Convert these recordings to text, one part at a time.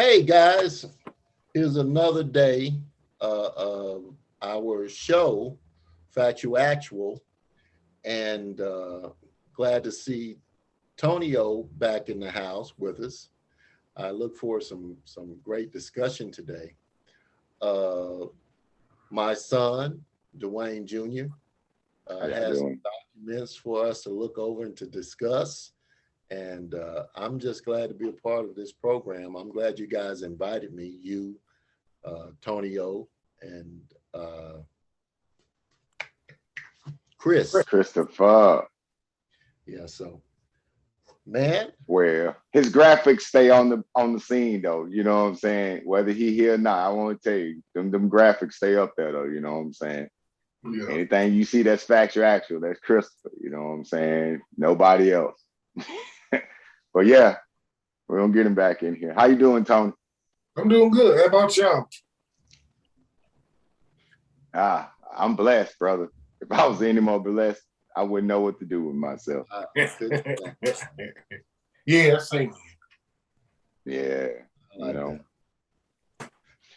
Hey guys, here's another day of our show, Factual Actual, and glad to see Tonio back in the house with us. I look for some great discussion today. Uh, my son, Dwayne Jr., How y'all has some doing? documents for us to look over and to discuss. And I'm just glad to be a part of this program. I'm glad you guys invited me, you, Tonio, and Chris. Christopher. Yeah, so man, Well, his graphics stay on the scene though. You know what I'm saying? Whether he here or not, I want to tell you, them graphics stay up there though. You know what I'm saying? Yeah. Anything you see that's factual actual, that's Christopher. You know what I'm saying? Nobody else. But yeah, we're gonna get him back in here. How you doing, Tony? I'm doing good. How about y'all? I'm blessed, brother. If I was any more blessed, I wouldn't know what to do with myself. I feel Yeah, same. Yeah, I you like know. that.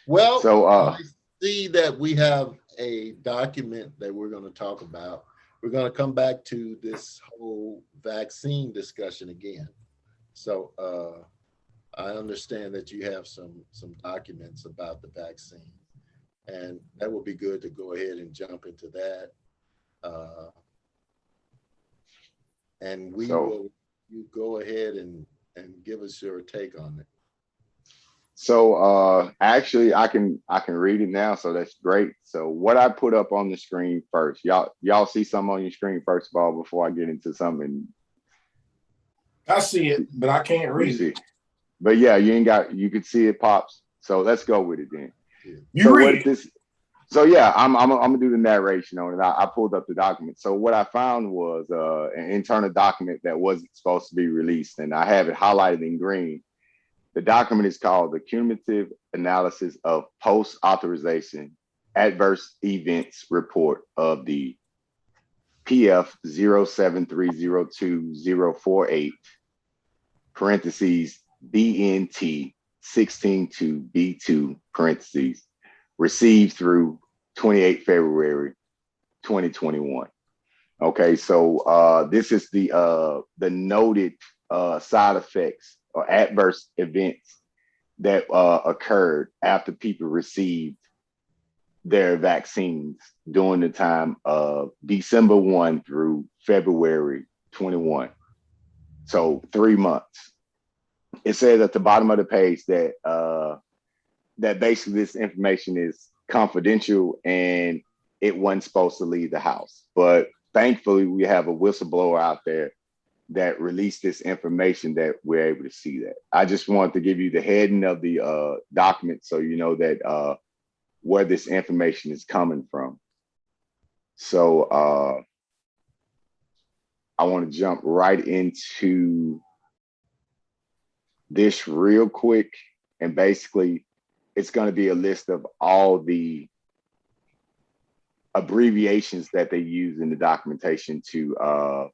Well, So I see that we have a document that we're going to talk about. We're going to come back to this whole vaccine discussion again. So I understand that you have some documents about the vaccine, and that would be good to go ahead and jump into that. Uh, and we so will you go ahead and give us your take on it. Actually I can read it now, so that's great. So what I put up on the screen first, y'all see something on your screen first of all before I get into something. I see it, but I can't You read see, it. but yeah, you can see it pops. So let's go with it then. Yeah. You So read what it. this so yeah, I'm gonna do the narration on it. I pulled up the document. So what I found was an internal document that wasn't supposed to be released, and I have it highlighted in green. The document is called the Cumulative Analysis of Post-Authorization Adverse Events Report of the PF 07302-048, parentheses, BNT 16-2B2, parentheses, received through 28 February 2021. Okay, so this is the noted side effects or adverse events that occurred after people received their vaccines during the time of December 1 through February 21. So 3 months. It says at the bottom of the page that that basically this information is confidential and it wasn't supposed to leave the house. But thankfully, we have a whistleblower out there that released this information that we're able to see that. I just wanted to give you the heading of the document so you know that where this information is coming from. So I want to jump right into this real quick. And basically, it's going to be a list of all the abbreviations that they use in the documentation to,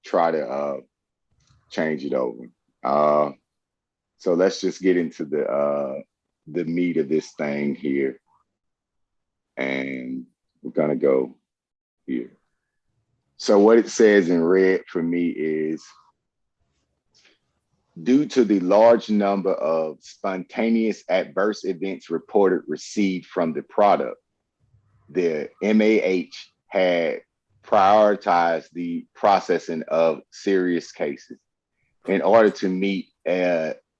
try to change it over. So let's just get into the meat of this thing here, and we're gonna go here. So what it says in red for me is, due to the large number of spontaneous adverse events reported received from the product, the MAH had prioritized the processing of serious cases in order to meet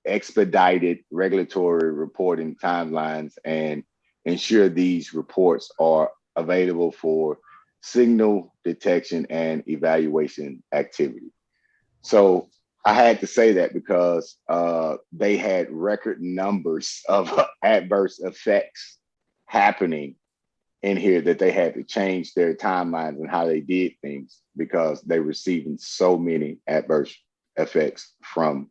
expedited regulatory reporting timelines and ensure these reports are available for signal detection and evaluation activity. So I had to say that because they had record numbers of adverse effects happening in here that they had to change their timelines and how they did things because they were receiving so many adverse effects from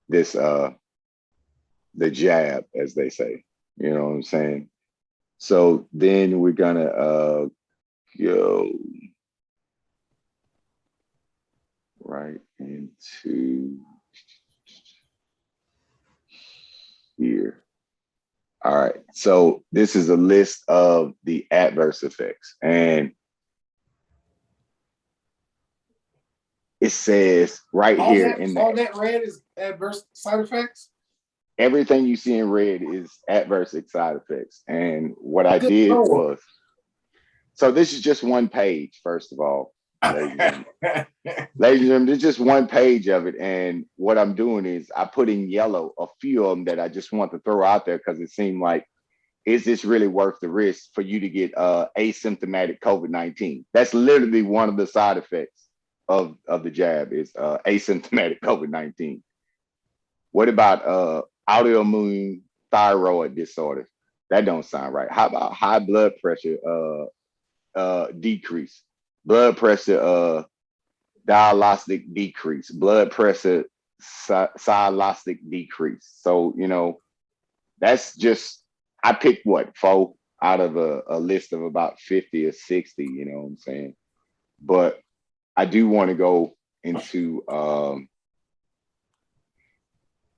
this the jab, as they say. You know what I'm saying? So then we're gonna go right into here. All right. So this is a list of the adverse effects. And it says right here all that red is adverse side effects. Everything you see in red is adverse side effects. And what I did was, so this is just one page, first of all, ladies and gentlemen, there's just one page of it. And what I'm doing is I put in yellow a few of them that I just want to throw out there because it seemed like, is this really worth the risk for you to get asymptomatic COVID-19? That's literally one of the side effects of the jab is asymptomatic COVID-19. What about autoimmune thyroid disorder? That don't sound right. How about high blood pressure decrease? Blood pressure diastolic decrease, blood pressure systolic decrease. So, you know, that's just, I picked what, 4 out of a list of about 50 or 60, you know what I'm saying? But I do want to go into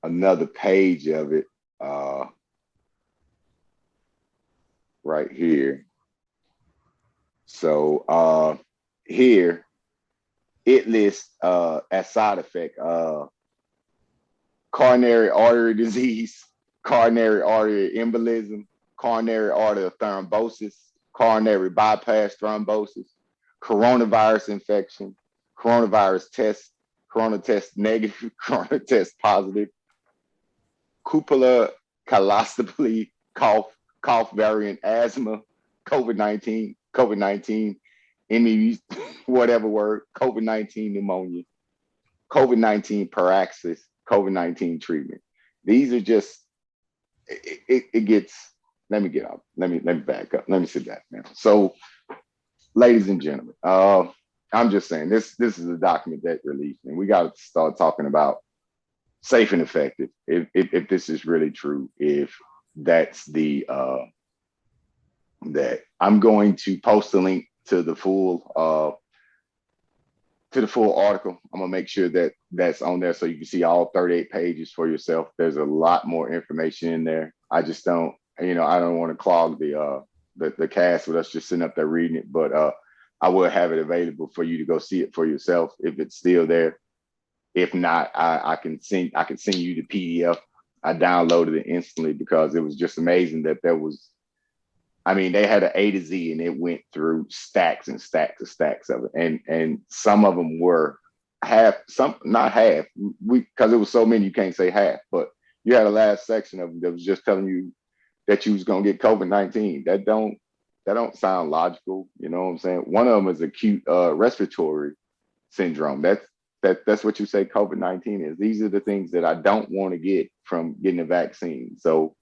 another page of it right here. So here it lists as side effect coronary artery disease, coronary artery embolism, coronary artery thrombosis, coronary bypass thrombosis, coronavirus infection, coronavirus test, corona test negative, corona test positive, cupula colostomy, cough variant asthma, COVID-19, whatever word, COVID-19 pneumonia, COVID-19 paraxis, COVID-19 treatment. These are just, it gets, let me get up. Let me back up. Let me sit back now. So, ladies and gentlemen, I'm just saying this is a document that released, and we got to start talking about safe and effective. If this is really true, if that's the that I'm going to post a link to the full article. I'm gonna make sure that that's on there so you can see all 38 pages for yourself. There's a lot more information in there. I just don't, you know, I don't want to clog the cast with us just sitting up there reading it, but I will have it available for you to go see it for yourself if it's still there. If not, I can send you the PDF. I downloaded it instantly because it was just amazing that there was, I mean, they had an A to Z and it went through stacks and stacks and stacks of it. And some of them were half, some not half, because it was so many, you can't say half, but you had a last section of them that was just telling you that you was gonna get COVID-19. That don't sound logical, you know what I'm saying? One of them is acute respiratory syndrome. That's what you say COVID-19 is. These are the things that I don't want to get from getting a vaccine. So,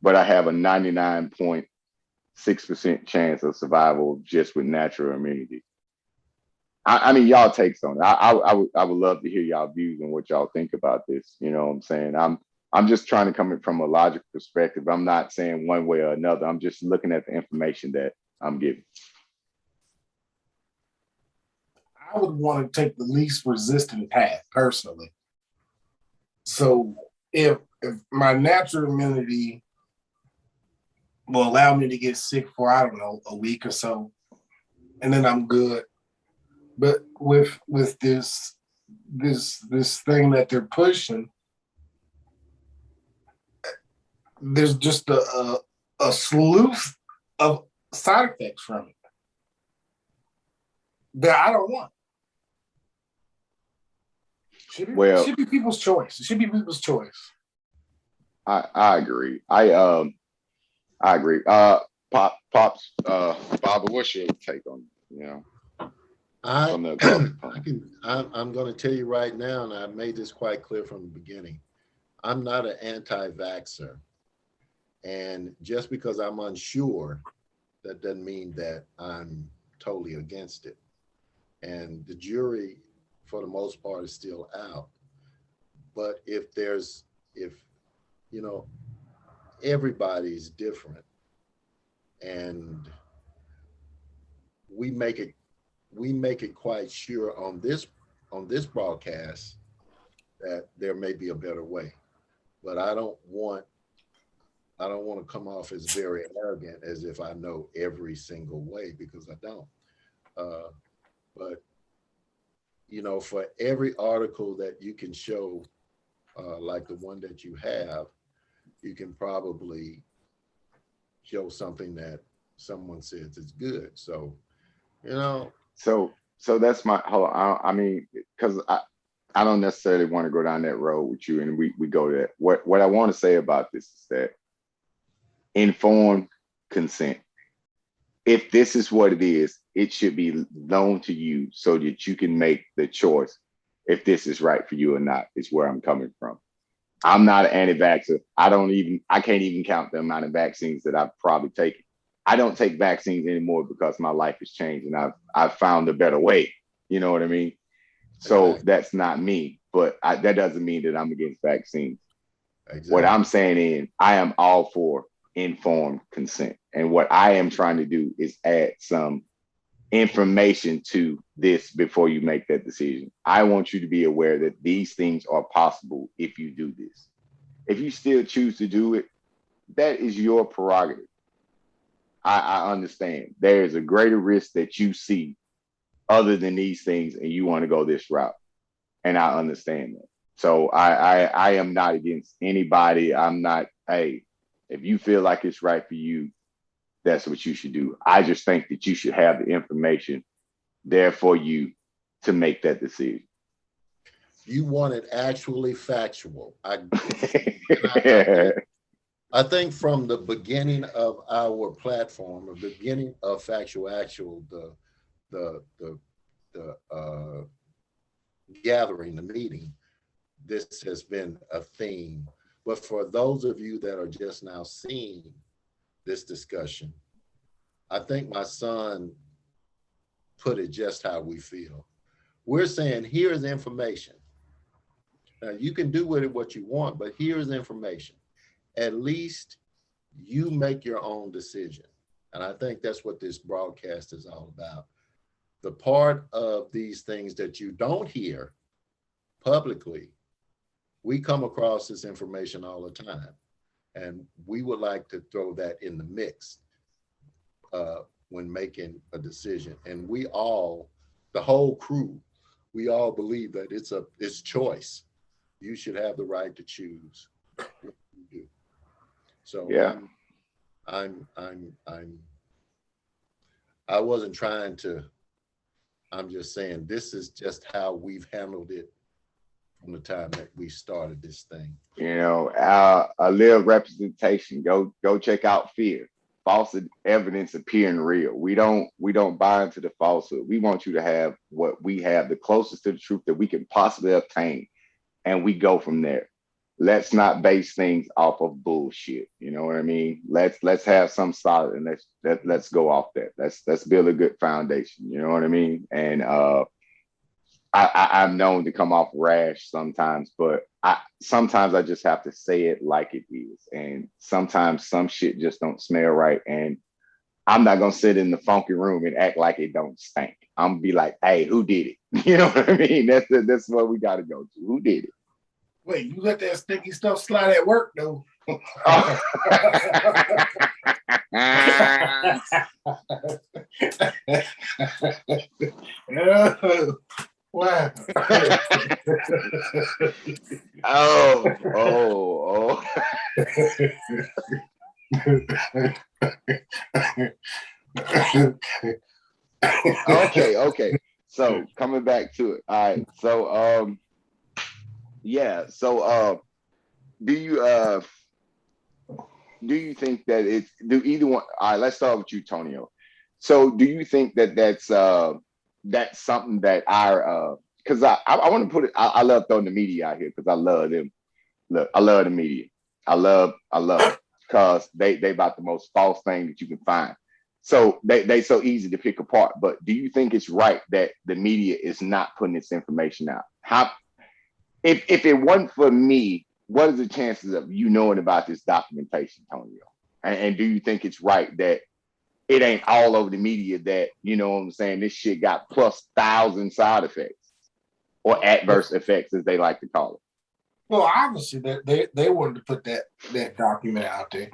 but I have a 99.6% chance of survival just with natural immunity. I mean, y'all takes on it. I would love to hear y'all views and what y'all think about this. You know what I'm saying? I'm just trying to come in from a logical perspective. I'm not saying one way or another. I'm just looking at the information that I'm giving. I would want to take the least resistant path personally. So if my natural immunity will allow me to get sick for, I don't know, a week or so, and then I'm good. But with this thing that they're pushing, there's just a slew of side effects from it that I don't want. It should be people's choice. It should be people's choice. I agree. I agree. Pops, Baba, what's your take on, you know? I'm going to tell you right now, and I made this quite clear from the beginning. I'm not an anti-vaxxer. And just because I'm unsure, that doesn't mean that I'm totally against it. And the jury, for the most part, is still out. But if you know, everybody's different, and we make it quite sure on this broadcast that there may be a better way. But I don't want I don't want to come off as very arrogant, as if I know every single way, because I don't. But you know, for every article that you can show, like the one that you have, you can probably show something that someone says is good. So, you know. So that's my hold on. I mean, because I don't necessarily want to go down that road with you, and we go there. What I want to say about this is that informed consent. If this is what it is, it should be known to you so that you can make the choice if this is right for you or not, is where I'm coming from. I'm not an anti-vaxxer. I can't even count the amount of vaccines that I've probably taken. I don't take vaccines anymore because my life has changed and I've found a better way. You know what I mean? So Exactly. that's not me, but that doesn't mean that I'm against vaccines. Exactly. What I'm saying is I am all for informed consent. And what I am trying to do is add some information to this before you make that decision. I want you to be aware that these things are possible if you do this. If you still choose to do it, that is your prerogative. I understand. There is a greater risk that you see other than these things, and you want to go this route. And I understand that. So I am not against anybody. I'm not, hey, if you feel like it's right for you, that's what you should do. I just think that you should have the information there for you to make that decision. You want it actually factual. I think from the beginning of our platform, the beginning of Factual Actual, the gathering, the meeting, this has been a theme. But for those of you that are just now seeing this discussion, I think my son put it just how we feel. We're saying, here's information. Now, you can do with it what you want, but here's information. At least you make your own decision. And I think that's what this broadcast is all about. The part of these things that you don't hear publicly, we come across this information all the time. And we would like to throw that in the mix when making a decision. And we all, the whole crew, we all believe that it's choice. You should have the right to choose what you do. So yeah. I wasn't trying to, I'm just saying this is just how we've handled it from the time that we started this thing. You know, a little representation. Go check out Fear. False evidence appearing real. We don't buy into the falsehood. We want you to have what we have, the closest to the truth that we can possibly obtain, and we go from there. Let's not base things off of bullshit. You know what I mean? Let's have some solid, and let's go off that. Let's build a good foundation. You know what I mean? And I'm known to come off rash sometimes, but sometimes I just have to say it like it is. And sometimes some shit just don't smell right. And I'm not gonna sit in the funky room and act like it don't stink. I'm gonna be like, hey, who did it? You know what I mean? That's what we gotta go to. Who did it? Wait, you let that stinky stuff slide at work though? Oh. Wow. Oh. Okay. So coming back to it. All right. So yeah. So do you think that do either one? All right, let's start with you, Tonio. So do you think that that's something that our because I want to put it, I love throwing the media out here because I love them. Look, I love the media. I love it because they about the most false thing that you can find. So they so easy to pick apart. But do you think it's right that the media is not putting this information out? How if it wasn't for me, what are the chances of you knowing about this documentation, Tonio? And do you think it's right that it ain't all over the media that, you know what I'm saying, this shit got plus 1,000 side effects or adverse effects, as they like to call it? Well, obviously that they wanted to put that document out there.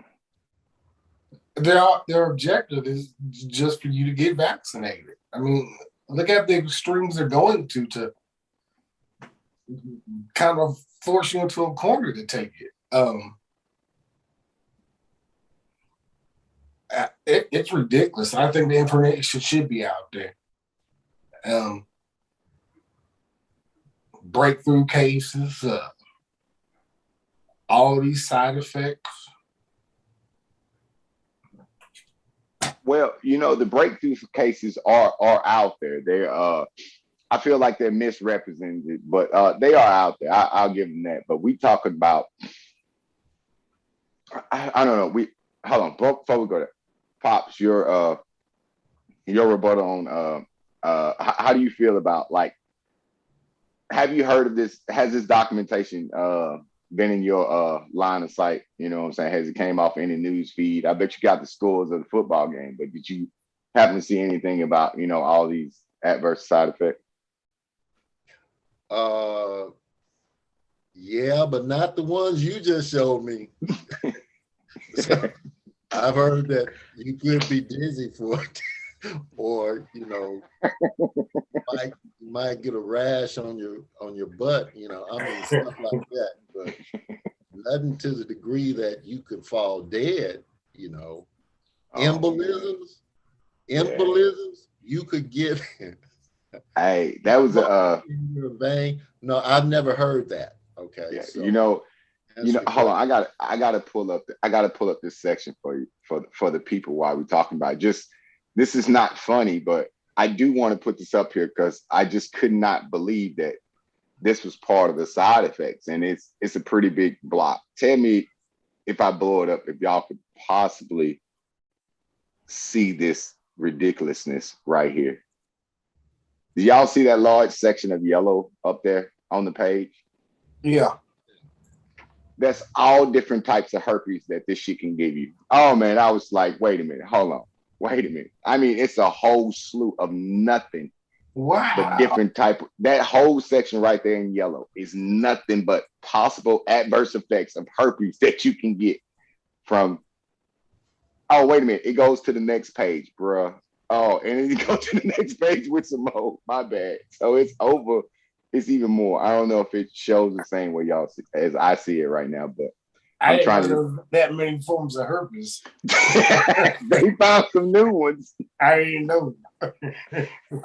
their objective is just for you to get vaccinated. I mean, look at the extremes they're going to kind of force you into a corner to take it. It's ridiculous. I think the information should be out there. Breakthrough cases, all these side effects. Well, you know, the breakthrough cases are out there. They're I feel like they're misrepresented, but they are out there. I'll give them that. But we talking about, I don't know. Hold on before we go there. Pops, your rebuttal on how do you feel about, like, have you heard of this? Has this documentation been in your line of sight? You know what I'm saying? Has it came off any news feed? I bet you got the scores of the football game, but did you happen to see anything about, you know, all these adverse side effects? Yeah, but not the ones you just showed me. So, I've heard that you could be dizzy for it, or, you know, you might get a rash on your butt, you know. I mean, stuff like that, but nothing to the degree that you could fall dead, you know. Embolisms, you could get. Hey, that was in your vein. No, I've never heard that. Okay, yeah, so you know, hold on. I gotta pull up this section for you, for the people while we're talking about it. Just, this is not funny, but I do want to put this up here because I just could not believe that this was part of the side effects, and it's a pretty big block. Tell me if I blow it up, if y'all could possibly see this ridiculousness right here. Do y'all see that large section of yellow up there on the page? Yeah. That's all different types of herpes that this shit can give you. Oh man, I was like, wait a minute, hold on, wait a minute. I mean, it's a whole slew of nothing. Wow. But different type. That whole section right there in yellow is nothing but possible adverse effects of herpes that you can get from. Oh, wait a minute. It goes to the next page, bruh. Oh, and then you go to the next page with some more. My bad. So it's over. It's even more. I don't know if it shows the same way y'all see, as I see it right now, but I'm trying to know that many forms of herpes. They found some new ones. I didn't know.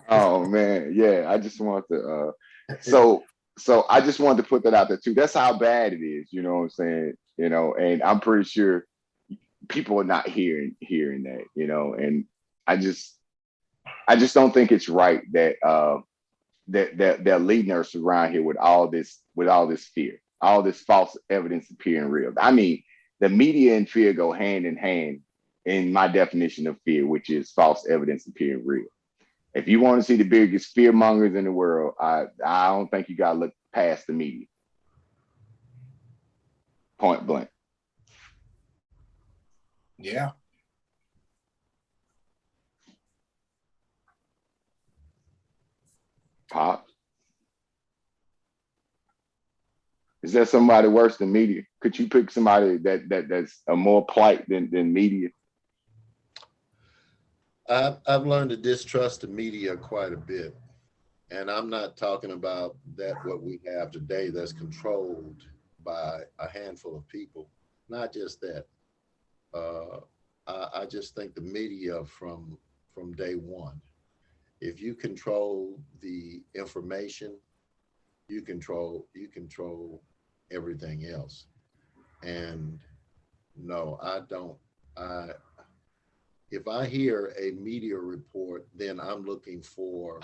Oh man, yeah. I just want to so I just wanted to put that out there too. That's how bad it is, you know what I'm saying? You know, and I'm pretty sure people are not hearing that, you know, and I just don't think it's right that that they're leading us around here with all this fear, all this false evidence appearing real. I mean, the media and fear go hand in hand in my definition of fear, which is false evidence appearing real. If you want to see the biggest fear mongers in the world, I don't think you got to look past the media. Point blank. Yeah. Pop. Is there somebody worse than media? Could you pick somebody that's a more plight than media? I've learned to distrust the media quite a bit. And I'm not talking about that what we have today that's controlled by a handful of people. Not just that. I just think the media from day one, if you control the information, you control everything else. And no, I don't. If I hear a media report, then I'm looking for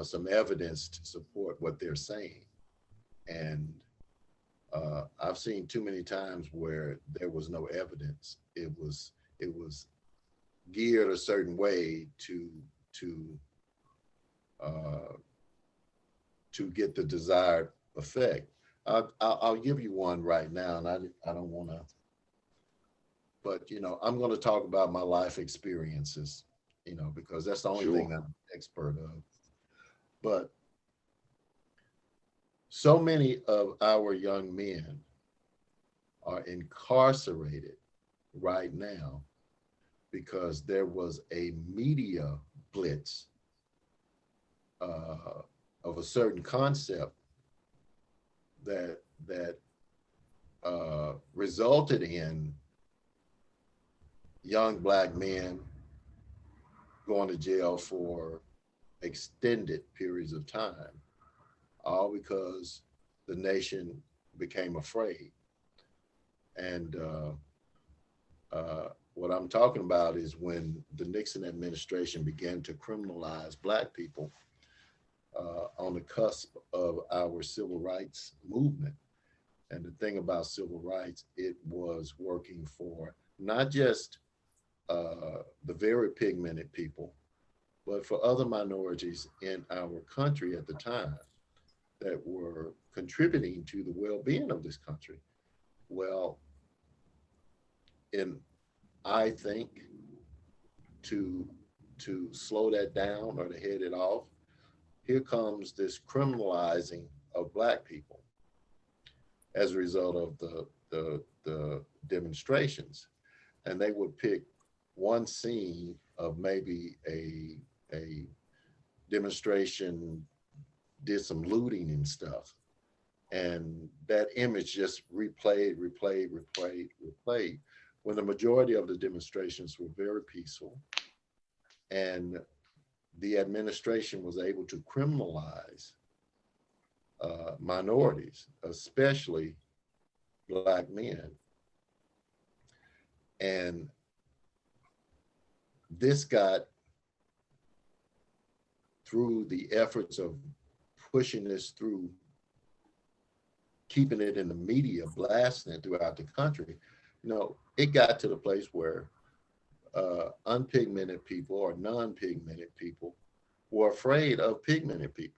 some evidence to support what they're saying. And I've seen too many times where there was no evidence. It was geared a certain way to get the desired effect. I'll give you one right now, and I don't want to, but you know, I'm going to talk about my life experiences, you know, because that's the only thing that I'm an expert of. But so many of our young men are incarcerated right now because there was a media blitz of a certain concept that resulted in young Black men going to jail for extended periods of time, all because the nation became afraid. And what I'm talking about is when the Nixon administration began to criminalize Black people on the cusp of our civil rights movement. And the thing about civil rights, it was working for not just the very pigmented people, but for other minorities in our country at the time that were contributing to the well-being of this country. Well, I think to slow that down or to head it off, here comes this criminalizing of Black people as a result of the demonstrations. And they would pick one scene of maybe a demonstration did some looting and stuff. And that image just replayed, when the majority of the demonstrations were very peaceful. And the administration was able to criminalize minorities, especially Black men. And this got, through the efforts of pushing this through, keeping it in the media, blasting it throughout the country, you know, it got to the place where unpigmented people or non-pigmented people were afraid of pigmented people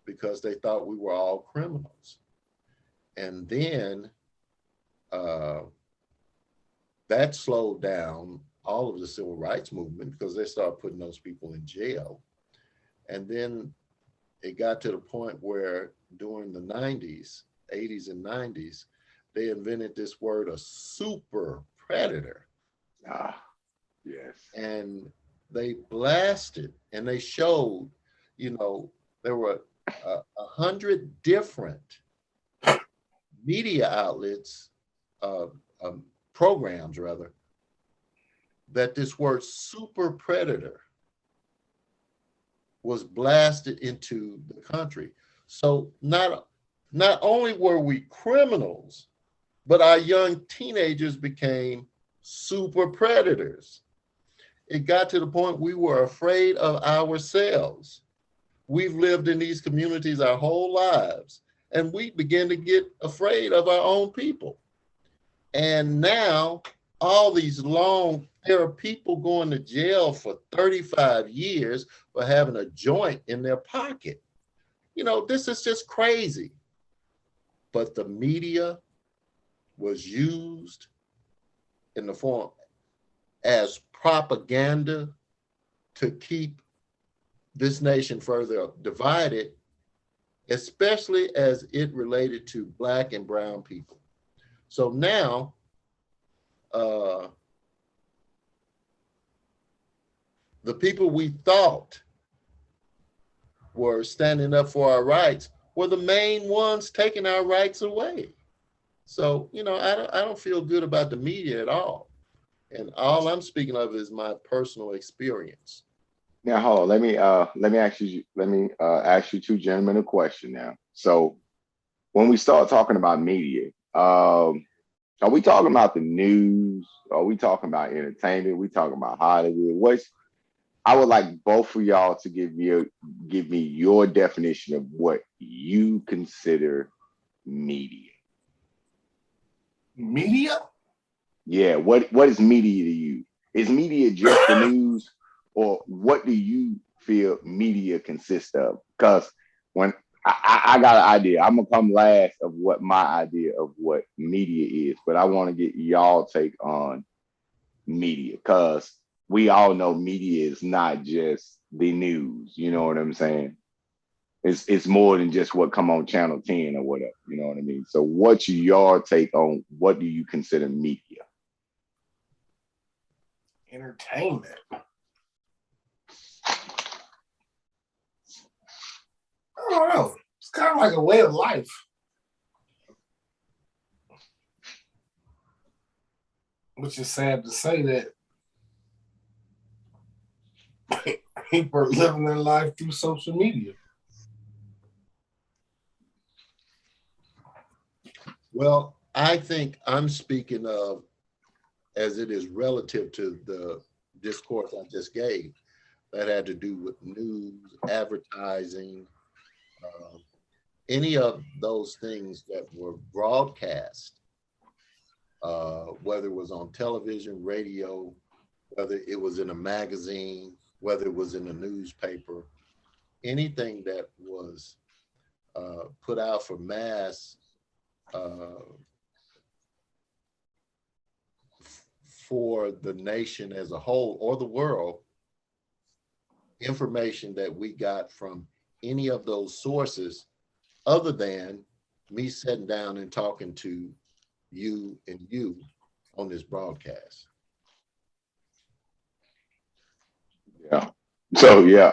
because they thought we were all criminals. And then that slowed down all of the civil rights movement because they started putting those people in jail. And then it got to the point where during the 90s, 80s and 90s, they invented this word, a super predator. Ah, yes. And they blasted and they showed, you know, there were 100 different media outlets, programs rather, that this word super predator was blasted into the country. So not only were we criminals, but our young teenagers became super predators. It got to the point we were afraid of ourselves. We've lived in these communities our whole lives, and we began to get afraid of our own people. And now all these there are people going to jail for 35 years for having a joint in their pocket. You know, this is just crazy. But the media was used in the form as propaganda to keep this nation further divided, especially as it related to Black and brown people. So now, the people we thought were standing up for our rights were the main ones taking our rights away. So, you know, I don't feel good about the media at all. And all I'm speaking of is my personal experience. Now, hold on. Let me ask you two gentlemen a question now. So when we start talking about media, are we talking about the news? Are we talking about entertainment? We talking about Hollywood? I would like both of y'all to give me your definition of what you consider media. Media? Yeah, what is media to you? Is media just the news, or what do you feel media consists of? Because when I got an idea, I'm gonna come last of what my idea of what media is, but I want to get y'all take on media, because we all know media is not just the news. You know what I'm saying? It's more than just what come on Channel 10 or whatever. You know what I mean? So what's your take on what do you consider media? Entertainment. I don't know. It's kind of like a way of life. Which is sad to say that people are living their life through social media. Well, I think I'm speaking of as it is relative to the discourse I just gave that had to do with news, advertising, any of those things that were broadcast, whether it was on television, radio, whether it was in a magazine, whether it was in a newspaper, anything that was put out for mass for the nation as a whole or the world, information that we got from any of those sources other than me sitting down and talking to you and you on this broadcast. Yeah. So yeah,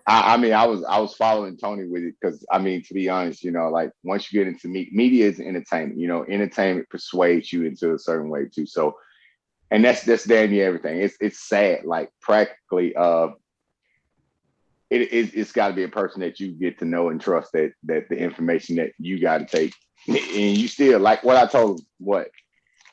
I mean, I was following Tony with it because I mean, to be honest, you know, like once you get into media is entertainment. You know, entertainment persuades you into a certain way too. So, and that's damn near everything. It's sad, like practically. It's got to be a person that you get to know and trust that the information that you got to take, and you still like what I told him. What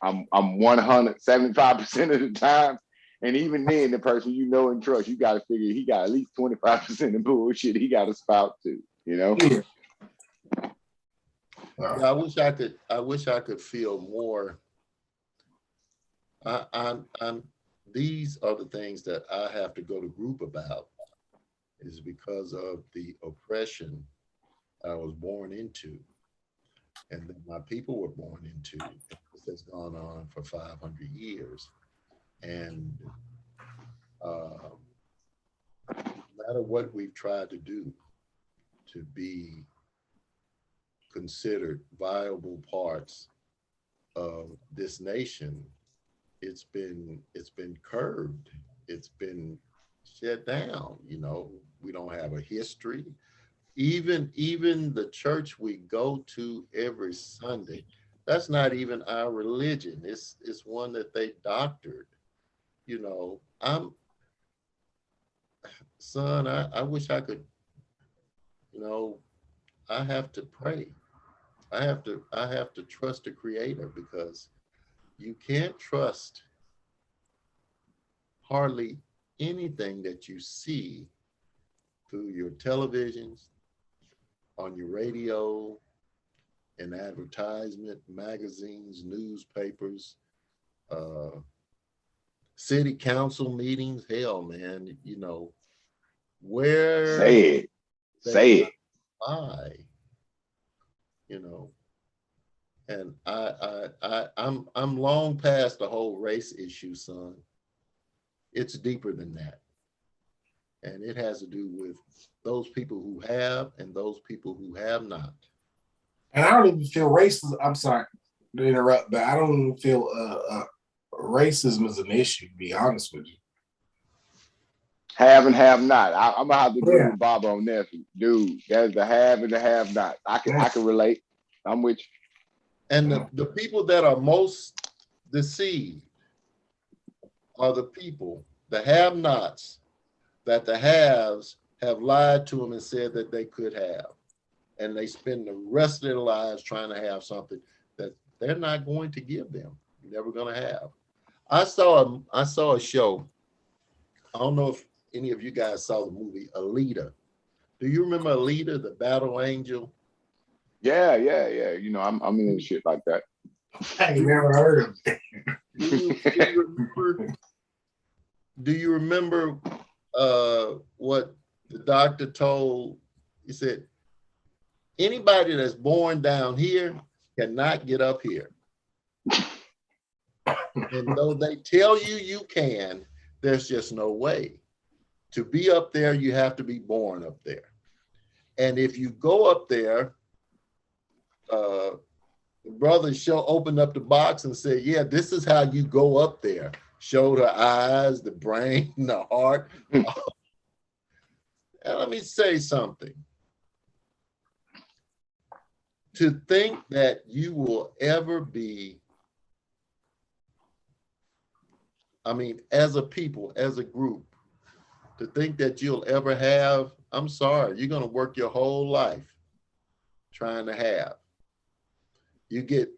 I'm 175% of the time. And even then, the person you know and trust, you got to figure he got at least 25% of bullshit he got to spout to, you know? Yeah. Yeah, I wish I could feel more. These are the things that I have to go to group about is because of the oppression I was born into and that my people were born into. This has gone on for 500 years. And no matter what we've tried to do to be considered viable parts of this nation, it's been curbed. It's been shut down. You know, we don't have a history. Even the church we go to every Sunday, that's not even our religion. It's one that they doctored. You know, I wish I could, you know, I have to pray. I have to trust the creator because you can't trust hardly anything that you see through your televisions, on your radio, in advertisement, magazines, newspapers, city council meetings. Hell, man, you know, where Say it. Why, you know, and I'm long past the whole race issue, son. It's deeper than that. And it has to do with those people who have and those people who have not. And I don't even feel racism. I'm sorry to interrupt, but I don't even feel racism is an issue, to be honest with you. Have and have not. I'm gonna have to agree with Bob on that, dude. That's the have and the have not. I can relate. I'm with you. And the people that are most deceived are the people, the have-nots, that the haves have lied to them and said that they could have. And they spend the rest of their lives trying to have something that they're not going to give them, never going to have. I saw a show. I don't know if any of you guys saw the movie Alita. Do you remember Alita, the battle angel? Yeah. You know, I'm into shit like that. I ain't never heard of it. Do you remember what the doctor told? He said, anybody that's born down here cannot get up here. And though they tell you you can, there's just no way. To be up there, you have to be born up there. And if you go up there, the brother opened up the box and said, yeah, this is how you go up there. shoulder, eyes, the brain, the heart. And let me say something. To think that you will ever be, I mean, as a people, as a group, to think that you'll ever have, I'm sorry, you're going to work your whole life trying to have. You get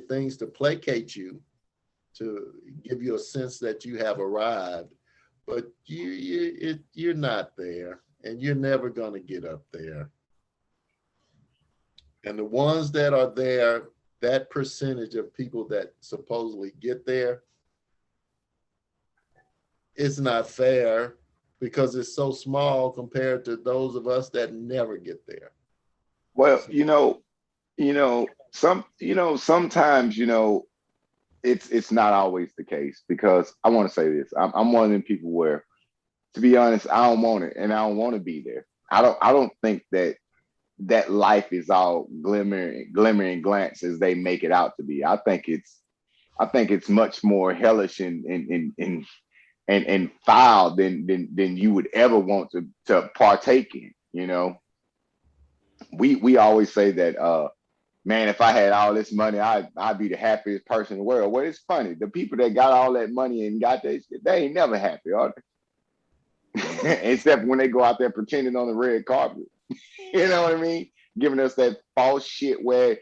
things to placate you, to give you a sense that you have arrived, but you're not there, and you're never going to get up there. And the ones that are there, that percentage of people that supposedly get there, it's not fair because it's so small compared to those of us that never get there. Well, sometimes, it's not always the case, because I want to say this. I'm one of them people where, to be honest, I don't want it, and I don't want to be there. I don't think that life is all glimmer and glance as they make it out to be. I think it's much more hellish and foul than you would ever want to partake in. We always say that, man, if I had all this money, I'd be the happiest person in the world. Well, it's funny. The people that got all that money and got that shit, they ain't never happy, are they? Except when they go out there pretending on the red carpet. You know what I mean? Giving us that false shit, wearing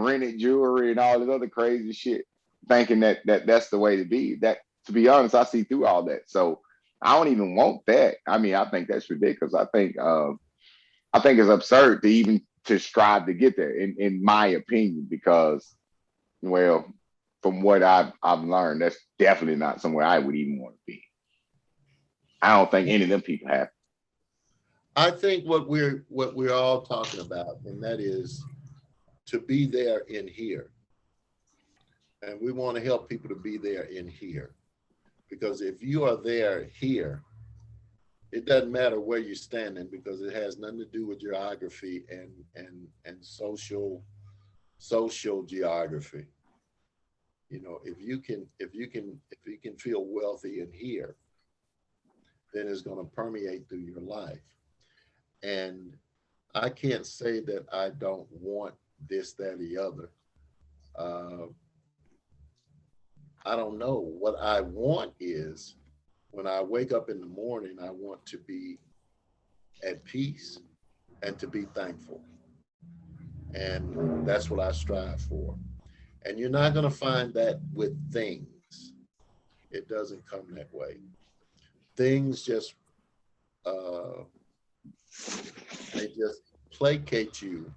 rented jewelry and all this other crazy shit, thinking that's the way to be. That, to be honest, I see through all that. So I don't even want that. I mean, I think that's ridiculous. I think it's absurd to even to strive to get there, in my opinion, because, well, from what I've learned, that's definitely not somewhere I would even want to be. I don't think any of them people have. I think what we're all talking about, and that is to be there in here. And we want to help people to be there in here. Because if you are there here, it doesn't matter where you're standing, because it has nothing to do with geography and social geography. If you can feel wealthy in here, then it's going to permeate through your life. And I can't say that I don't want this, that, or the other. I don't know. What I want is, when I wake up in the morning, I want to be at peace and to be thankful. And that's what I strive for. And you're not going to find that with things. It doesn't come that way. Things just, they just placate you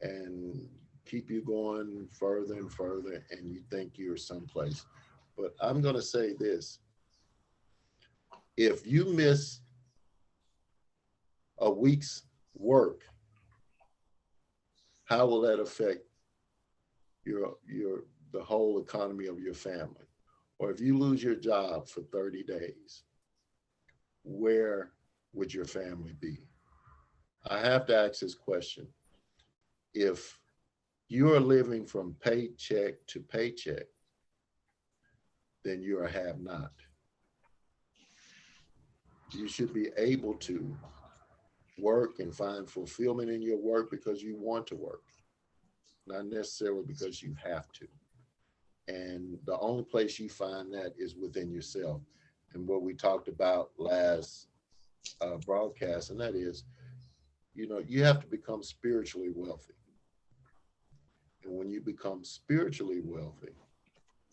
and keep you going further and further, and you think you're someplace. But I'm going to say this. If you miss a week's work, how will that affect the whole economy of your family? Or if you lose your job for 30 days, where would your family be? I have to ask this question. If you are living from paycheck to paycheck, then you're a have-not. You should be able to work and find fulfillment in your work because you want to work, not necessarily because you have to. And the only place you find that is within yourself. And what we talked about last broadcast, and that is, you have to become spiritually wealthy. And when you become spiritually wealthy,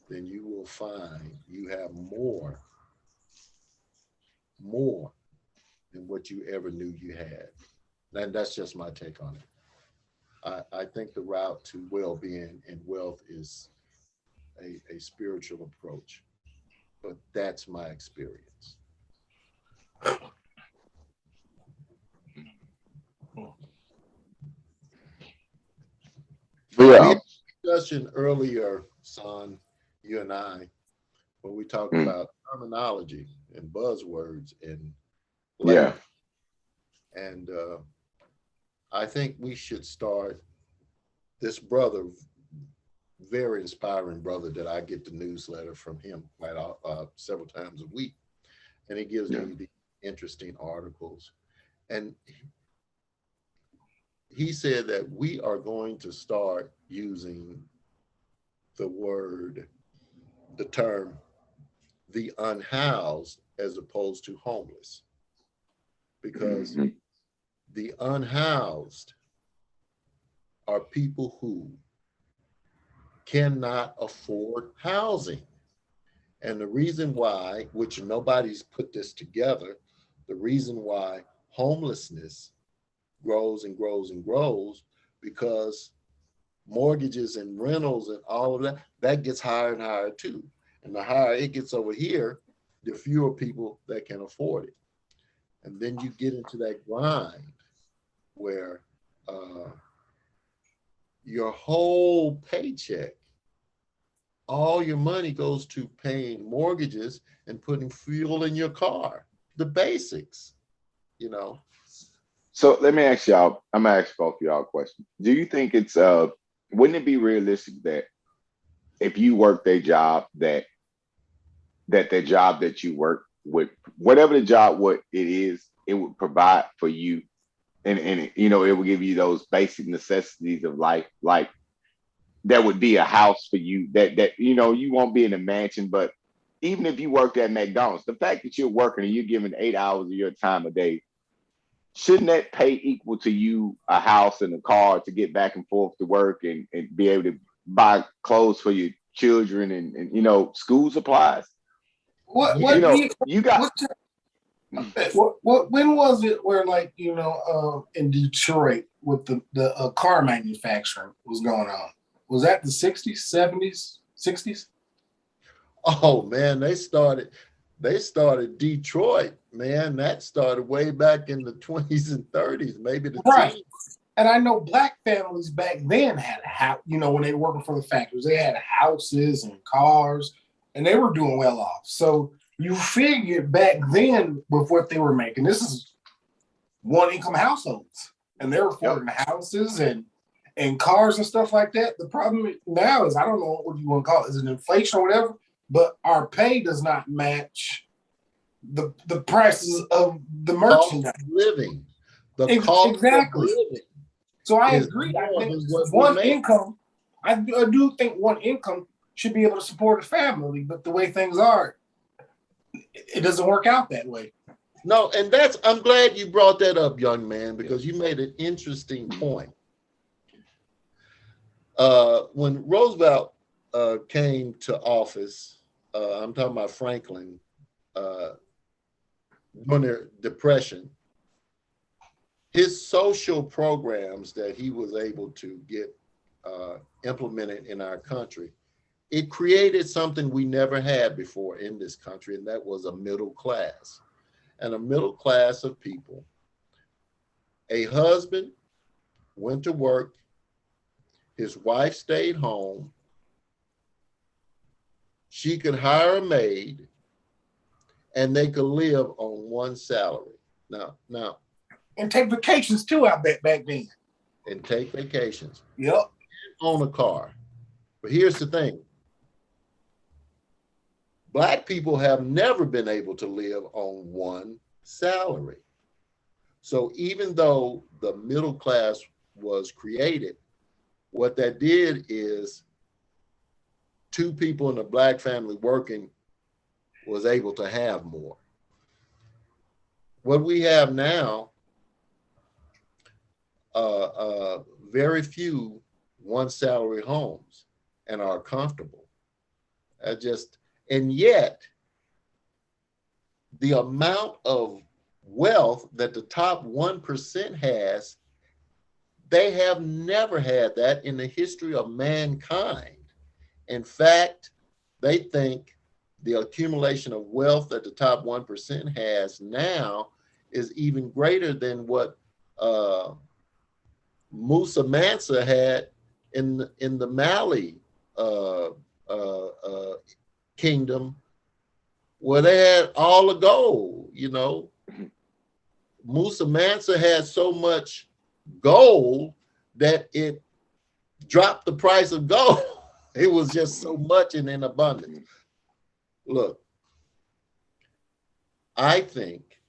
then you will find you have more than what you ever knew you had. And that's just my take on it. I think the route to well-being and wealth is a spiritual approach, but that's my experience. Yeah. We had a discussion earlier, son, you and I, when we talked about terminology and buzzwords and language. Yeah. And I think we should start. This brother very inspiring brother that I get the newsletter from him several times a week. And he gives me the interesting articles. And he said that we are going to start using the term, the unhoused as opposed to homeless. Because the unhoused are people who cannot afford housing. And the reason why, which nobody's put this together, the reason why homelessness grows and grows and grows, because mortgages and rentals and all of that gets higher and higher too. And the higher it gets over here, the fewer people that can afford it. And then you get into that grind where your whole paycheck, all your money goes to paying mortgages and putting fuel in your car, the basics, you know. So let me ask y'all, I'm gonna ask both of y'all a question. Do you think it's wouldn't it be realistic that if you worked a job that the job that you work with, whatever the job what it is, it would provide for you, and you know, it would give you those basic necessities of life, like that would be a house for you, that you know, you won't be in a mansion, but even if you worked at McDonald's, the fact that you're working and you're giving 8 hours of your time a day, shouldn't that pay equal to you a house and a car to get back and forth to work and be able to buy clothes for your children and you know, school supplies? When was it where, like, you know, in Detroit with the car manufacturing was going on? Was that the 60s, 70s, 60s? Oh man, they started Detroit, man. That started way back in the 20s and 30s, maybe the teens. And I know black families back then had a house, you know, when they were working for the factories, they had houses and cars, and they were doing well off. So you figured back then with what they were making, this is one income households, and they were affording houses and cars and stuff like that. The problem now is, I don't know what you want to call it, is it inflation or whatever, but our pay does not match the prices of the merchandise. Living. The cost exactly. of living. So I agree. I think one income, I do think one income should be able to support a family, but the way things are, it doesn't work out that way. No, and I'm glad you brought that up, young man, because you made an interesting point. When Roosevelt came to office, I'm talking about Franklin, during the Depression, his social programs that he was able to get implemented in our country, it created something we never had before in this country, and that was a middle class. And a middle class of people. A husband went to work, his wife stayed home, she could hire a maid, and they could live on one salary. Now. And take vacations too, I bet, back then. And take vacations. Yep. And own a car. But here's the thing. Black people have never been able to live on one salary. So even though the middle class was created, what that did is two people in a black family working was able to have more. What we have now, very few one salary homes and are comfortable. And yet, the amount of wealth that the top 1% has, they have never had that in the history of mankind. In fact, they think the accumulation of wealth that the top 1% has now is even greater than what Musa Mansa had in the Mali kingdom, where they had all the gold. You know, Musa Mansa had so much gold that it dropped the price of gold. It was just so much and in abundance. Look, I think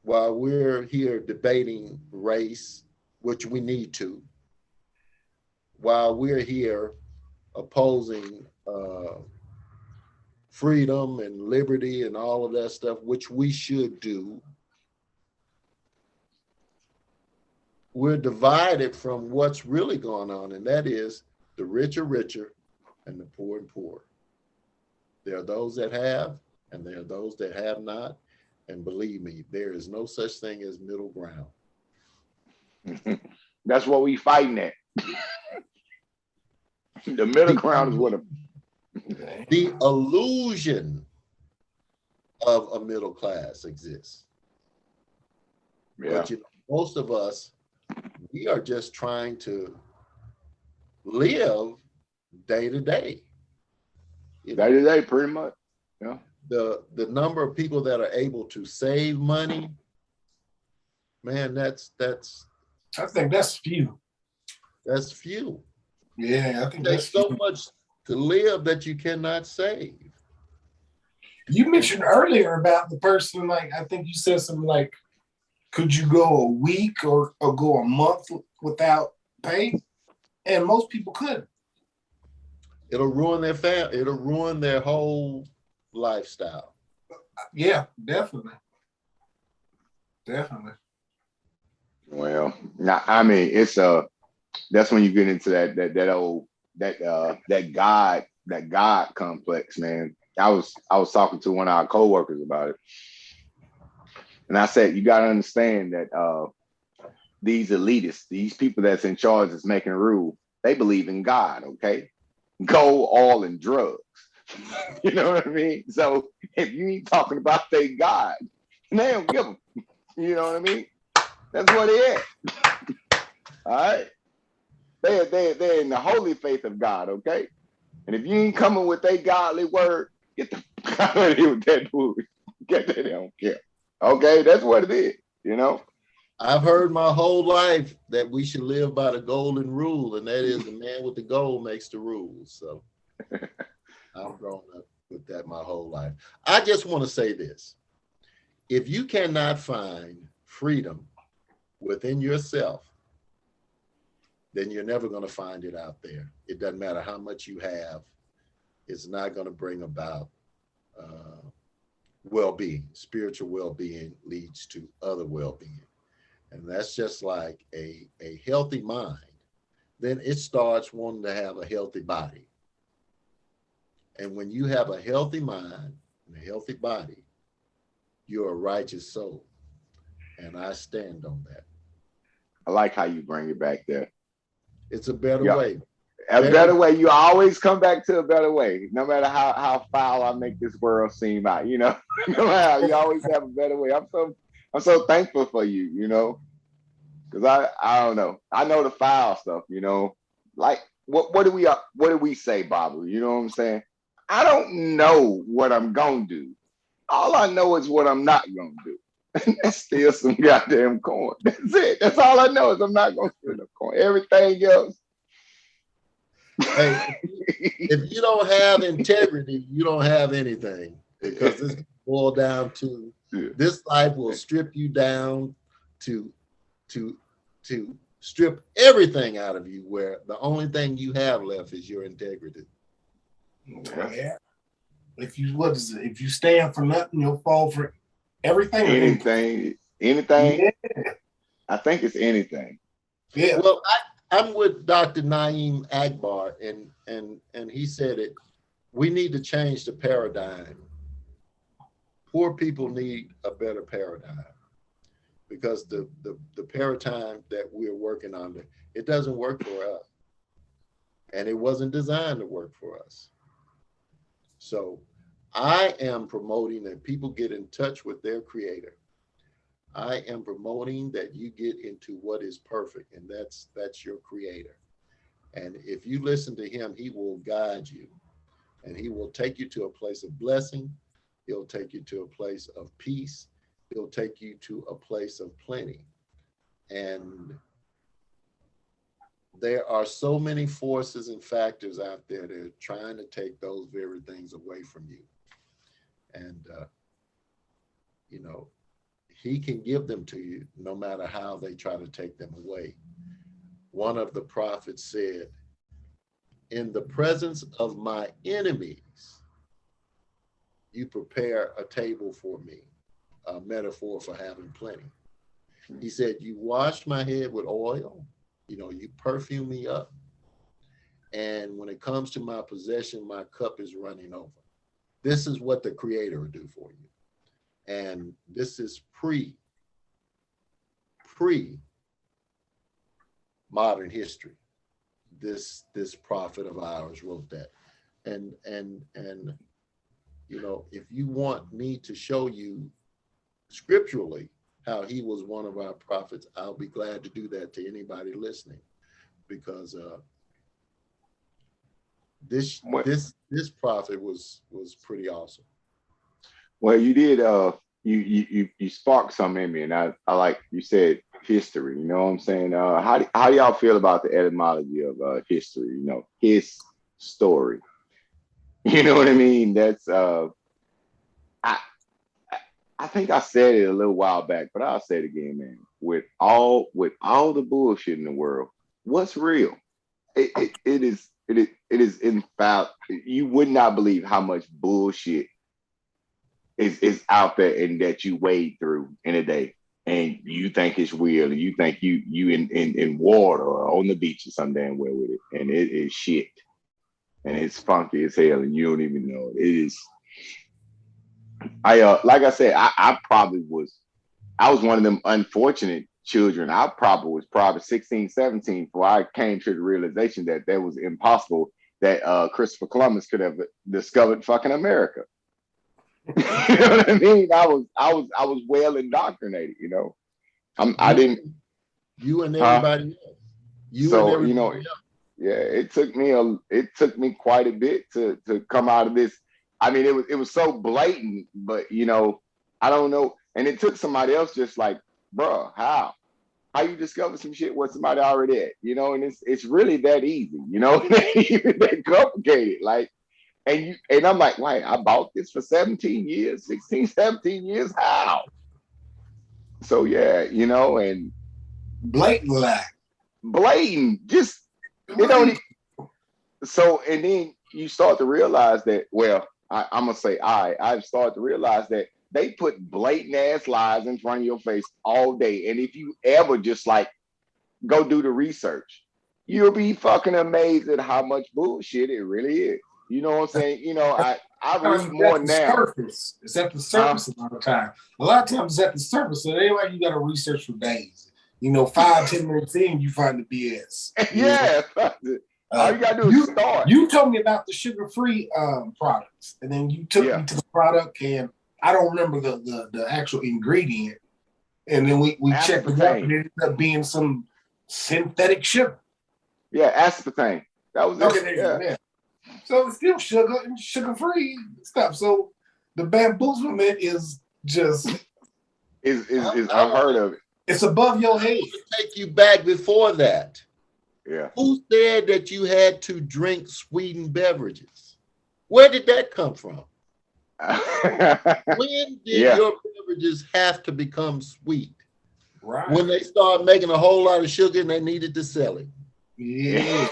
while we're here debating race, which we need to, while we're here opposing freedom and liberty and all of that stuff, which we should do, we're divided from what's really going on, and that is the rich are richer and the poor and poor. There are those that have, and there are those that have not. And believe me, there is no such thing as middle ground. That's what we fighting at. The middle ground is what the illusion of a middle class exists. Yeah. But most of us, we are just trying to live day to day. Day to day, pretty much. Yeah. The number of people that are able to save money, man, that's I think that's few. That's few. Yeah, I think There's that's so few. much to live that you cannot save. You mentioned earlier about the person, like, I think you said something like, could you go a week or go a month without pay? And most people couldn't. It'll ruin their family. It'll ruin their whole lifestyle. Yeah, definitely. Definitely. Well, now, I mean, it's that's when you get into that God complex, man. I was talking to one of our coworkers about it, and I said, you got to understand that these elitists, these people that's in charge, that's making a rule, they believe in God. Okay, gold, oil, and drugs. You know what I mean? So if you ain't talking about their God, they don't give them. You know what I mean? That's what they at. All right. They're in the holy faith of God, okay? And if you ain't coming with their godly word, get the out of here with that movie. Get that, they don't care. Okay, that's what it is, you know? I've heard my whole life that we should live by the golden rule, and that is the man with the gold makes the rules. So I've grown up with that my whole life. I just want to say this. If you cannot find freedom within yourself, then you're never going to find it out there. It doesn't matter how much you have. It's not going to bring about well-being. Spiritual well-being leads to other well-being. And that's just like a healthy mind. Then it starts wanting to have a healthy body. And when you have a healthy mind and a healthy body, you're a righteous soul. And I stand on that. I like how you bring it back there. It's a better way. A better way. You always come back to a better way, no matter how foul I make this world seem out. You know, no matter how, you always have a better way. I'm so thankful for you. You know, because I don't know. I know the foul stuff. You know, like what do we say, Bobby? You know what I'm saying? I don't know what I'm gonna do. All I know is what I'm not gonna do. And that's still some goddamn corn. That's it. That's all I know is I'm not gonna steal the corn. Everything else. Hey, if you don't have integrity, you don't have anything, because this boils down to this life will strip you down to strip everything out of you, where the only thing you have left is your integrity. Yeah. If you stand for nothing, you'll fall for everything. Anything. Yeah. I think it's anything. Yeah. Well, I'm with Dr. Naeem Akbar, and he said it. We need to change the paradigm. Poor people need a better paradigm, because the paradigm that we're working under, it doesn't work for us, and it wasn't designed to work for us. So I am promoting that people get in touch with their creator. I am promoting that you get into what is perfect, and that's your creator. And if you listen to him, he will guide you, and he will take you to a place of blessing. He'll take you to a place of peace. He'll take you to a place of plenty. And there are so many forces and factors out there that are trying to take those very things away from you. And, you know, he can give them to you no matter how they try to take them away. One of the prophets said, in the presence of my enemies, you prepare a table for me, a metaphor for having plenty. He said, you wash my head with oil, you know, you perfume me up. And when it comes to my possession, my cup is running over. This is what the Creator will do for you. And this is pre modern history. This prophet of ours wrote that. And you know, if you want me to show you scripturally how he was one of our prophets, I'll be glad to do that to anybody listening, because this prophet was pretty awesome. Well, you did you sparked something in me, and I like you said history. You know what I'm saying? How do y'all feel about the etymology of history? You know, his story. You know what I mean? That's I think I said it a little while back, but I'll say it again, man. With all the bullshit in the world, what's real? It is in fact, you would not believe how much bullshit is out there and that you wade through in a day, and you think it's real, and you think you in water or on the beach or some damn well with it, and it is shit, and it's funky as hell, and you don't even know it is. Like I said, I was one of them unfortunate children. I was probably 16, 17 before I came to the realization that that was impossible, that Christopher Columbus could have discovered fucking America. You know what I mean? I was well indoctrinated, you know. I didn't. You and everybody else. You know, yeah, it took me quite a bit to come out of this. I mean, it was so blatant, but you know, I don't know. And it took somebody else just like, bro, how you discover some shit where somebody already at, you know? And it's really that easy, you know, even that complicated. Like, and I'm like, wait, I bought this for 17 years, 16, 17 years. How? So yeah, you know, and blatant, just you know. So and then you start to realize that, well, I'm gonna say I've started to realize that they put blatant ass lies in front of your face all day. And if you ever just like go do the research, you'll be fucking amazed at how much bullshit it really is. You know what I'm saying? You know, I read more now. Surface. It's at the surface a lot of times. A lot of times it's at the surface. So they like you got to research for days. You know, 5-10 minutes in, you find the BS. Yeah. All you gotta do is start. You told me about the sugar-free products, and then you took me to the product, and I don't remember the actual ingredient. And then we checked it out, and it ended up being some synthetic sugar. Yeah, aspartame. That was okay. Yeah. So it's still sugar and sugar-free stuff. So the bamboozlement is just is unheard of. It's above your head. Take you back before that. Yeah. Who said that you had to drink sweetened beverages? Where did that come from? When did your beverages have to become sweet? Right. When they started making a whole lot of sugar and they needed to sell it. Yeah.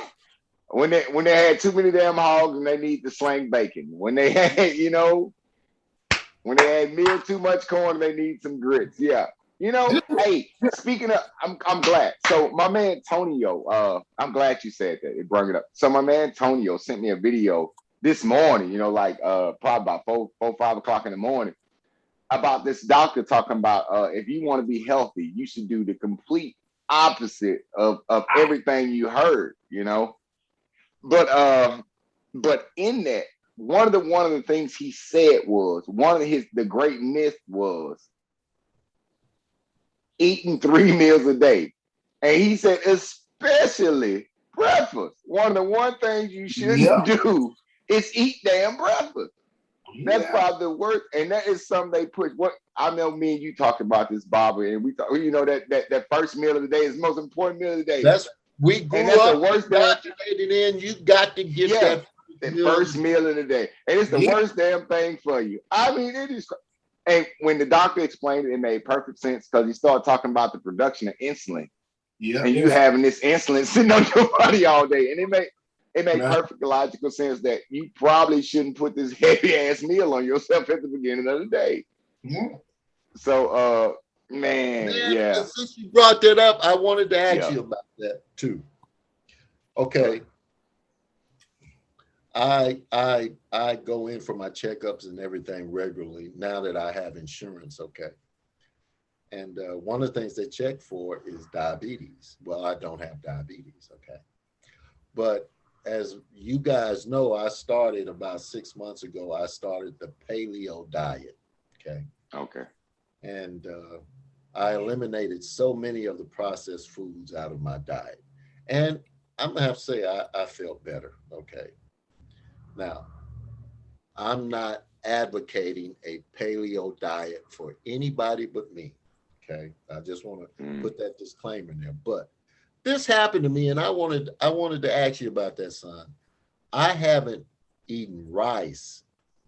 When they had too many damn hogs and they need to slang bacon. When they had, you know, when they had meal too much corn, they need some grits. Yeah. You know, hey, speaking of, I'm glad. So my man Tonio, I'm glad you said that. It brought it up. So my man Tonio sent me a video this morning, you know, like probably about 4-5 o'clock in the morning, about this doctor talking about if you want to be healthy, you should do the complete opposite of everything you heard, you know. But in that, one of the things he said was the great myth was eating 3 meals a day. And he said, especially breakfast. One of the things you shouldn't do is eat damn breakfast. That's probably the worst. And that is something they push. What I know, me and you talked about this, Barbara, and we thought, you know, that first meal of the day is the most important meal of the day. We grew And that's up the worst damn. indoctrinated in. You got to get Yeah, that the first meal of the day, and it's the worst damn thing for you. I mean, it is. And when the doctor explained it, it made perfect sense because he started talking about the production of insulin. Yeah, and you having this insulin sitting on your body all day, and it made perfect logical sense that you probably shouldn't put this heavy ass meal on yourself at the beginning of the day. Yeah. So, man, yeah. Since you brought that up, I wanted to ask you about that too. Okay. I go in for my checkups and everything regularly now that I have insurance. Okay. And one of the things they check for is diabetes. Well, I don't have diabetes. Okay. But as you guys know, I started about 6 months ago. I started the paleo diet. Okay. Okay. And I eliminated so many of the processed foods out of my diet. And I'm going to have to say I felt better. Okay. Now, I'm not advocating a paleo diet for anybody but me. Okay. I just want to put that disclaimer in there. But this happened to me, and I wanted to ask you about that, son. I haven't eaten rice,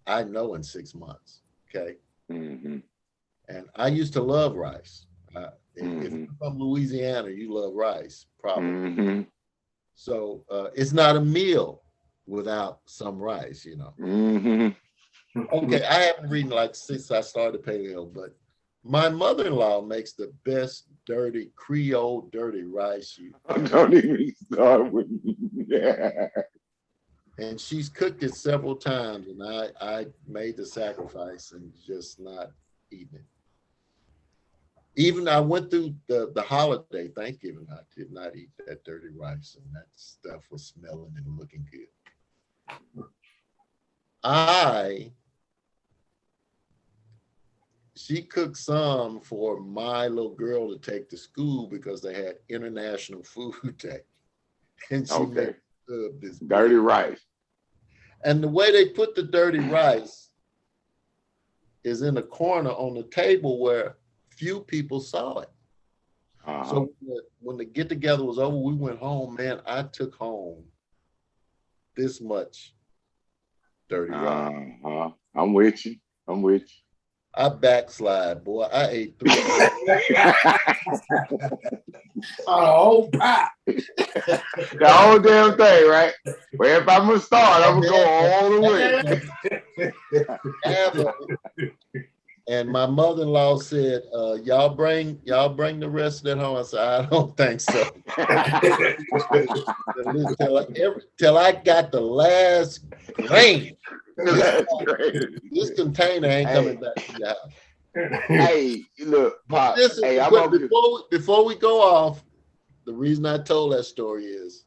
I know, in 6 months. Okay. Mm-hmm. And I used to love rice. If you're from Louisiana, you love rice, probably. Mm-hmm. So it's not a meal without some rice, you know. Mm-hmm. Okay, I haven't eaten like since I started paleo, but my mother-in-law makes the best dirty Creole dirty rice. Don't even start with that. And she's cooked it several times, and I made the sacrifice and just not eating it. Even I went through the holiday, Thanksgiving, I did not eat that dirty rice, and that stuff was smelling and looking good. She cooked some for my little girl to take to school because they had International Food Day. And she made this dirty rice. And the way they put the dirty rice is in a corner on the table where few people saw it. Uh-huh. So when the get together was over, we went home, man. I took home this much dirty rice. Uh-huh. I'm with you. I backslide, boy. I ate 3. Oh, pop. The whole damn thing, right? Well, if I'm gonna start, I'm gonna go all the way. And my mother-in-law said, y'all bring the rest of that home. I said, I don't think so. till I got the last grain. This container ain't coming back to your house. Hey, look, Pop. Before we go off, the reason I told that story is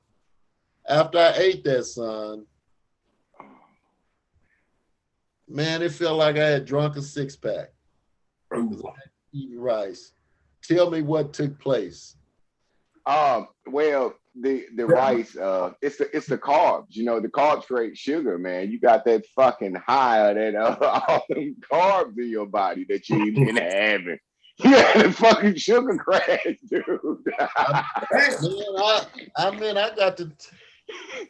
after I ate that, son, man, it felt like I had drunk a 6-pack. Eating rice. Tell me what took place. Well, the rice, it's the carbs. You know, the carbs create sugar, man. You got that fucking high of that all them carbs in your body that you ain't been having. You had a fucking sugar crash, dude. I got to.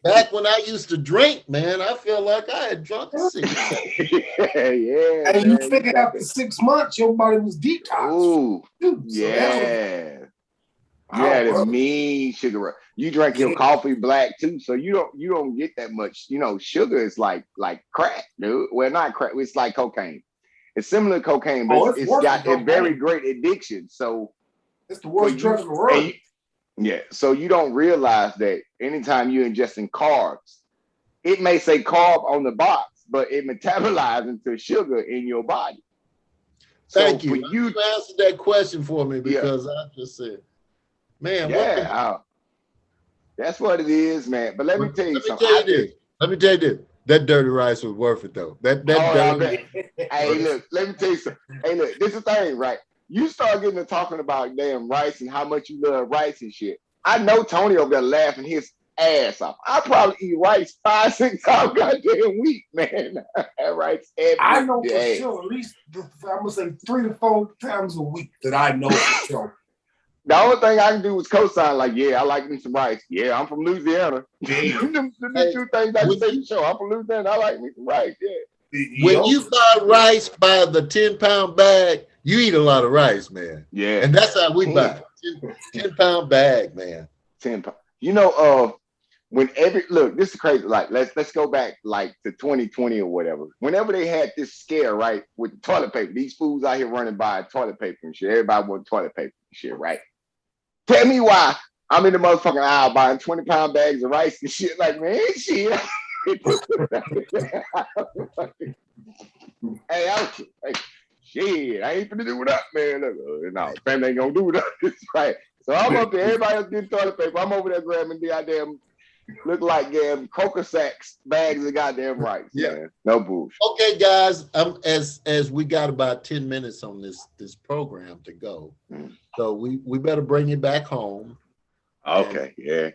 Back when I used to drink, man, I feel like I had drunk a 6. Yeah. And you figured after 6 months, your body was detoxed. Ooh, yeah. You had a mean sugar rush. You drank your coffee black too, so you don't get that much. You know, sugar is like crack, dude. Well, not crack. It's like cocaine. It's similar to cocaine, but it's got a very great addiction. So it's the worst drug in the world. Yeah, so you don't realize that anytime you're ingesting carbs, it may say carb on the box, but it metabolizes into sugar in your body. Thank you. You answered that question for me because I just said, man, that's what it is, man. But let me tell you something. Let me tell you this. That dirty rice was worth it, though. Hey, look, let me tell you something. Hey, look, this is the thing, right? You start getting to talking about damn rice and how much you love rice and shit. I know Tony over there laughing his ass off. I probably eat rice 5-6 times goddamn week, man. Rice every day. I know for sure, at least I'm gonna say 3 to 4 times a week that I know for sure. The only thing I can do is co-sign, like, yeah, I like me some rice. Yeah, I'm from Louisiana. The two things I can say for sure. I'm from Louisiana. I like me some rice. Yeah. When you buy rice by the 10-pound bag, you eat a lot of rice, man. Yeah. And that's how we buy 10-pound bag, man. 10 pounds. Look, this is crazy. Like, let's go back like to 2020 or whatever. Whenever they had this scare, right, with the toilet paper, these fools out here running by toilet paper and shit. Everybody want toilet paper and shit, right? Tell me why I'm in the motherfucking aisle buying 20-pound bags of rice and shit. Like, man, shit. Shit, I ain't finna do it up, man. Look, no, family ain't gonna do it up. Right. So I'm up there, everybody else getting toilet paper. I'm over there grabbing the goddamn, look like damn Coca Sacks bags of goddamn rice. Yeah. Man. No bullshit. Okay, guys, as we got about 10 minutes on this program to go. So we better bring it back home. Okay, yeah.